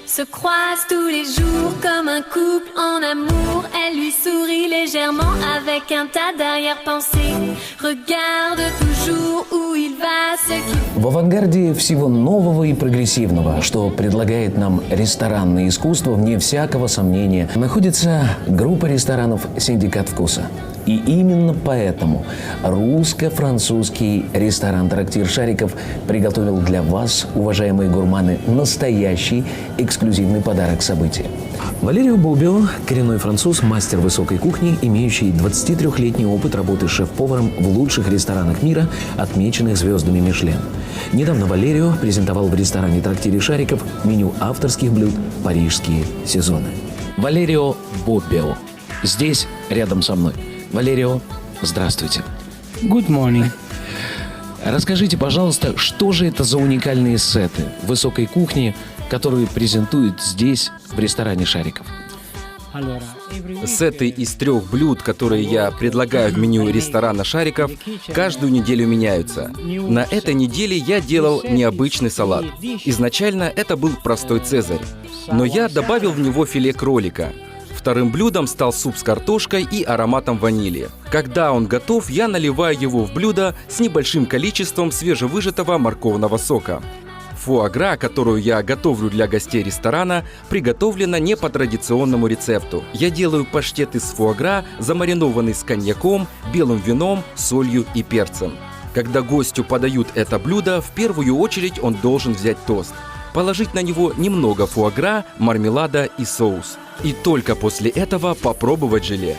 se croisent tous les jours comme un couple en amour. Elle lui sourit légèrement avec un tas d'arrière-pensées. Regarde toujours où il va, ce qu'il... В авангарде всего нового и прогрессивного, что предлагает нам ресторанное искусство, вне всякого сомнения, находится группа ресторанов «Синдикат вкуса». И именно поэтому русско-французский ресторан-трактир «Шариков» приготовил для вас, уважаемые гурманы, настоящий эксклюзивный подарок события. Валерио Бубио – коренной француз, мастер высокой кухни, имеющий 23-летний опыт работы шеф-поваром в лучших ресторанах мира, отмеченных звездами Мишлен. Недавно Валерио презентовал в ресторане-трактире «Шариков» меню авторских блюд «Парижские сезоны». Валерио Бубио здесь, рядом со мной. Валерио, здравствуйте. Good morning. Расскажите, пожалуйста, что же это за уникальные сеты высокой кухни, которые презентуют здесь, в ресторане «Шариков»? Сеты из 3 блюд, которые я предлагаю в меню ресторана «Шариков», каждую неделю меняются. На этой неделе я делал необычный салат. Изначально это был простой цезарь, но я добавил в него филе кролика. Вторым блюдом стал суп с картошкой и ароматом ванили. Когда он готов, я наливаю его в блюдо с небольшим количеством свежевыжатого морковного сока. Фуагра, которую я готовлю для гостей ресторана, приготовлена не по традиционному рецепту. Я делаю паштет из фуагра, замаринованный с коньяком, белым вином, солью и перцем. Когда гостю подают это блюдо, в первую очередь он должен взять тост, положить на него немного фуагра, мармелада и соус. И только после этого попробовать желе.